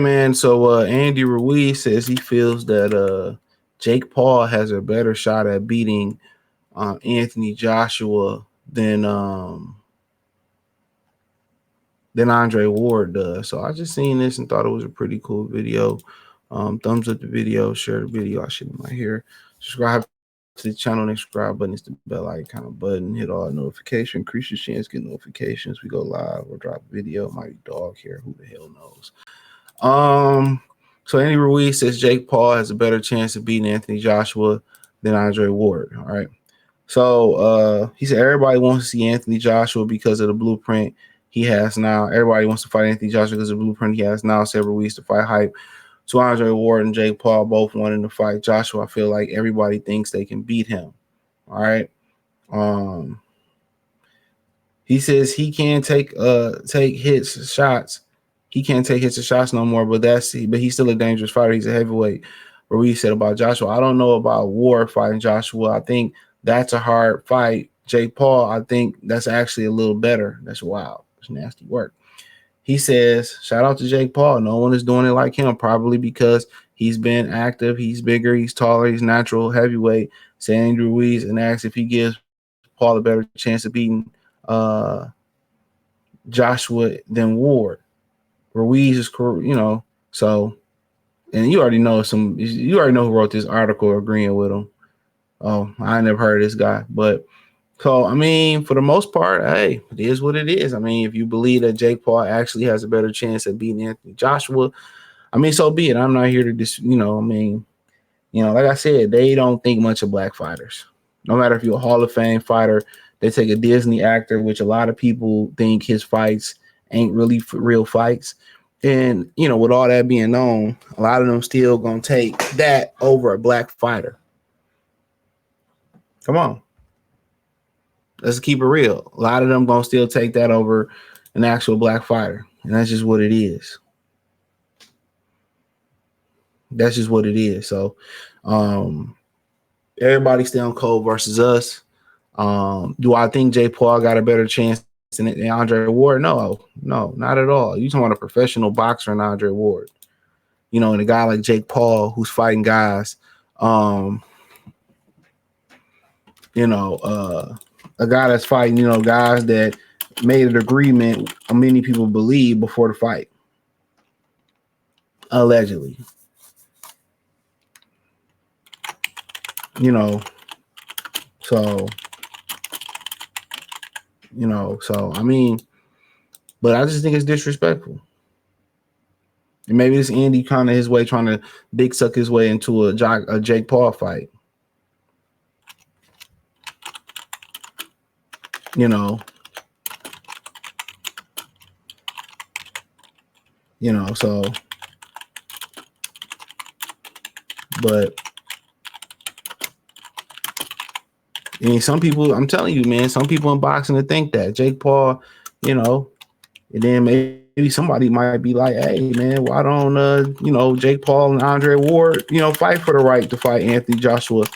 right, man. So Andy Ruiz says he feels that Jake Paul has a better shot at beating Anthony Joshua than Andre Ward does. So I just seen this and thought it was a pretty cool video. Thumbs up the video, share the video. I should in my hair. Subscribe to the channel, next subscribe button is the bell icon button. Hit all notification, increase your chance, get notifications. We go live or drop a video. Mighty dog here. Who the hell knows? So Andy Ruiz says Jake Paul has a better chance of beating Anthony Joshua than Andre Ward. All right. So he said everybody wants to see Anthony Joshua because of the blueprint he has now. Everybody wants to fight Anthony Joshua because of the blueprint he has now. Said Ruiz to fight hype. To Andre Ward and Jake Paul both wanting to fight Joshua. I feel like everybody thinks they can beat him. All right. He says he can't take shots. He can't take hits or shots no more, but he's still a dangerous fighter. He's a heavyweight. Ruiz said about Joshua, I don't know about Ward fighting Joshua. I think that's a hard fight. Jake Paul, I think that's actually a little better. That's wild. It's nasty work. He says, shout out to Jake Paul. No one is doing it like him, probably because he's been active. He's bigger. He's taller. He's natural heavyweight. Saying Ruiz and asks if he gives Paul a better chance of beating Joshua than Ward. Ruiz is, so, and you already know who wrote this article agreeing with him. Oh, I never heard of this guy, but so, I mean, for the most part, hey, it is what it is. I mean, if you believe that Jake Paul actually has a better chance at beating Anthony Joshua, I mean, so be it. I'm not here to like I said, they don't think much of black fighters. No matter if you're a Hall of Fame fighter, they take a Disney actor, which a lot of people think his fights ain't really real fights. And, with all that being known, a lot of them still going to take that over a black fighter. Come on. Let's keep it real. A lot of them going to still take that over an actual black fighter. And that's just what it is. That's just what it is. So, everybody stay on Cole versus us. Do I think Jake Paul got a better chance than Andre Ward? No, not at all. You talking about a professional boxer and Andre Ward. And a guy like Jake Paul who's fighting guys, a guy that's fighting, guys that made an agreement, many people believe, before the fight. Allegedly. So I mean, but I just think it's disrespectful. And maybe this Andy kind of his way trying to dick suck his way into a Jake Paul fight. So, but I mean, some people, I'm telling you, man, some people in boxing to think that Jake Paul, and then maybe somebody might be like, hey, man, why don't, Jake Paul and Andre Ward, fight for the right to fight Anthony Joshua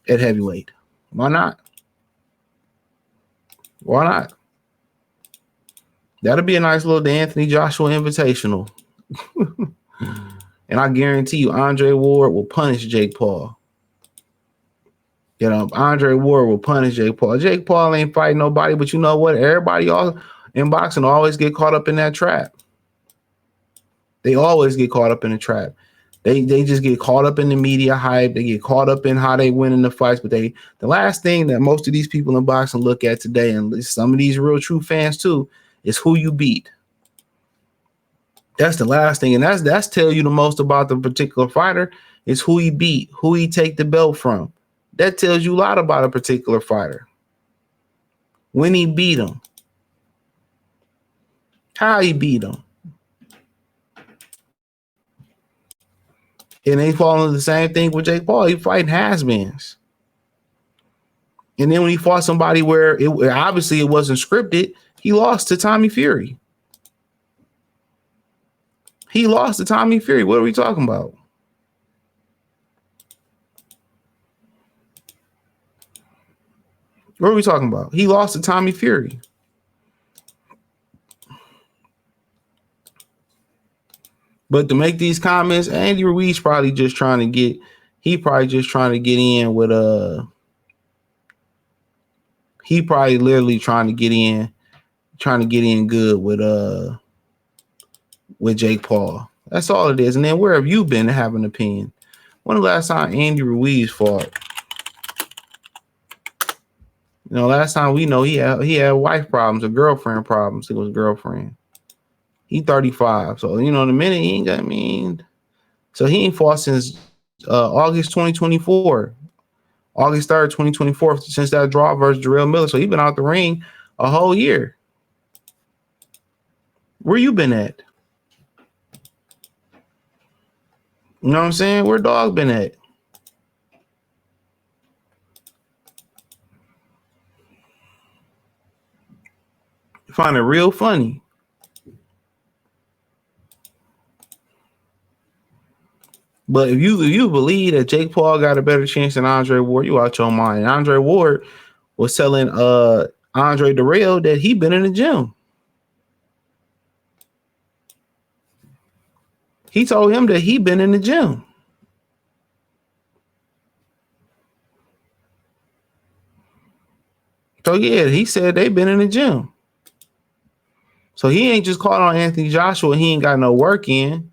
at heavyweight? Why not? Why not? That'll be a nice little Anthony Joshua invitational. And I guarantee you, Andre Ward will punish Jake Paul. Andre Ward will punish Jake Paul. Jake Paul ain't fighting nobody, but you know what? Everybody all in boxing always get caught up in that trap. They always get caught up in the trap. They just get caught up in the media hype. They get caught up in how they win in the fights. But the last thing that most of these people in boxing look at today, and some of these real true fans too, is who you beat. That's the last thing. And that's tell you the most about the particular fighter is who he beat, who he take the belt from. That tells you a lot about a particular fighter. When he beat him. How he beat him. And they fall into the same thing with Jake Paul. He fighting has-beens. And then when he fought somebody where obviously it wasn't scripted, he lost to Tommy Fury. He lost to Tommy Fury. What are we talking about? What are we talking about? He lost to Tommy Fury. But to make these comments, Andy Ruiz probably just trying to get. He probably just trying to get in with He probably literally trying to get in good with Jake Paul. That's all it is. And then where have you been to have an opinion? When the last time Andy Ruiz fought? You know, last time we know he had wife problems or girlfriend problems. It was girlfriend. He 35. So, you know, in a minute, he ain't got, so he ain't fought since August 2024. August 3rd, 2024, since that draw versus Jarrell Miller. So he been out the ring a whole year. Where you been at? You know what I'm saying? Where dog been at? I find it real funny. But if you believe that Jake Paul got a better chance than Andre Ward, you out your mind. And Andre Ward was telling Andre Darrell that he been in the gym. He told him that he been in the gym. So yeah, he said they been in the gym. So he ain't just called on Anthony Joshua. He ain't got no work in.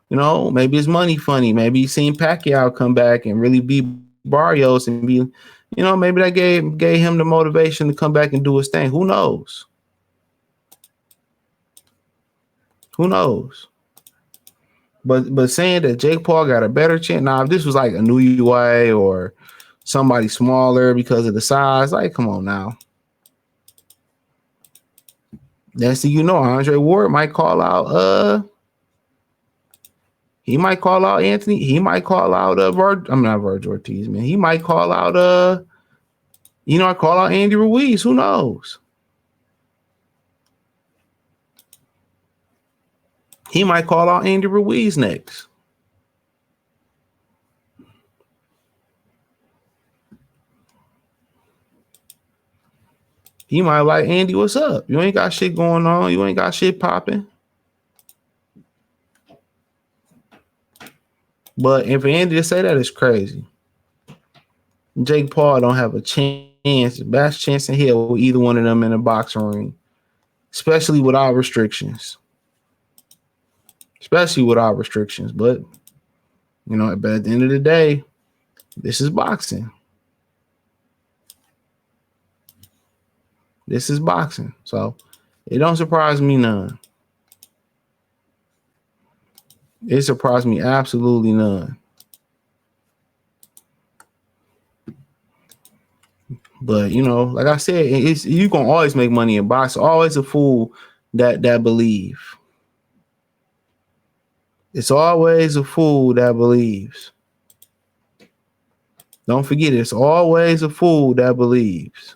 You know, maybe his money funny. Maybe he seen Pacquiao come back and really beat Barrios and be, you know, maybe that gave him the motivation to come back and do his thing. Who knows? Who knows? But saying that Jake Paul got a better chance. Now, if this was like a new UI or somebody smaller because of the size, like, come on now. Next thing you know, Andre Ward might call out he might call out Anthony. He might call out I'm not Virgil Ortiz, man. He might call out call out Andy Ruiz. Who knows? He might call out Andy Ruiz next. He might like, Andy, what's up? You ain't got shit going on. You ain't got shit popping. But if Andy to say that, it's crazy. Jake Paul don't have a chance, best chance in hell with either one of them in a boxing ring, especially without restrictions. But, you know, but at the end of the day, this is boxing. This is boxing. So it don't surprise me none. It surprised me absolutely none. But, you know, like I said, you gonna always make money in boxing. Always a fool that believe. It's always a fool that believes. Don't forget, it's always a fool that believes.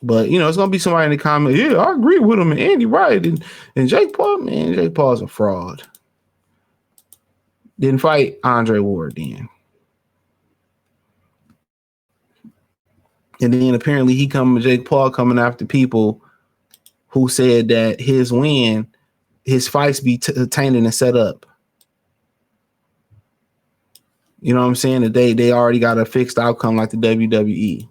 But, you know, it's going to be somebody in the comment, yeah, I agree with him, and Andy right, and Jake Paul, man, Jake Paul's a fraud. Didn't fight Andre Ward then. And then apparently Jake Paul coming after people who said that his fights be tainted and set up. You know what I'm saying? That they already got a fixed outcome like the WWE.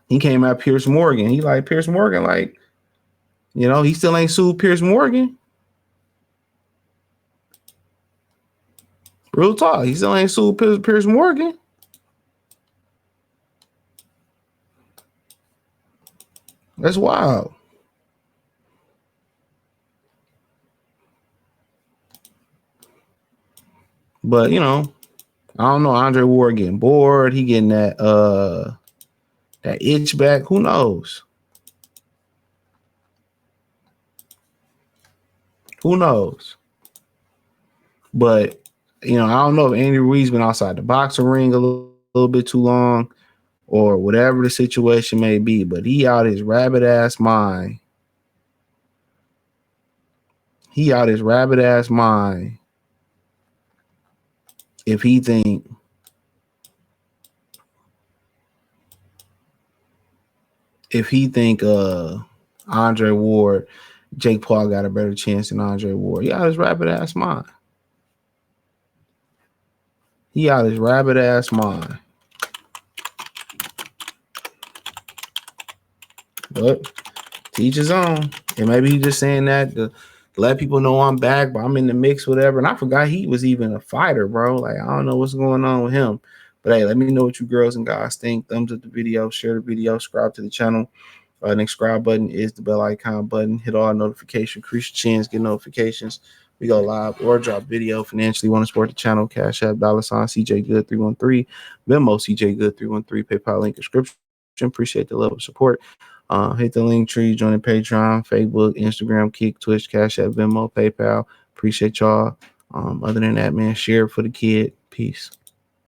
He came at Pierce Morgan. He like, Pierce Morgan, like, you know, he still ain't sued Pierce Morgan. Real talk. He still ain't sued Pierce Morgan. That's wild. But, you know, I don't know. Andre Ward getting bored. He getting that itch back. Who knows? Who knows? But, you know, I don't know if Andy Ruiz been outside the boxing ring a little bit too long or whatever the situation may be, but he out his rabbit ass mind. If he think if he think Andre Ward, Jake Paul got a better chance than Andre Ward. He out his rabbit ass mind. He out his rabbit ass mind. But teach his own. And maybe he just saying that to let people know I'm back, but I'm in the mix, whatever. And I forgot he was even a fighter, bro. Like, I don't know what's going on with him. But hey, let me know what you girls and guys think. Thumbs up the video, share the video, subscribe to the channel. Next subscribe button is the bell icon button. Hit all notifications, increase your chance, get notifications. We go live or drop video. Financially want to support the channel. Cash App, $ CJ Good 313, Venmo CJ Good 313, PayPal link description. Appreciate the level of support. Hit the link tree, join the Patreon, Facebook, Instagram, Kick, Twitch, Cash App, Venmo, PayPal. Appreciate y'all. Other than that, man, share it for the kid. Peace.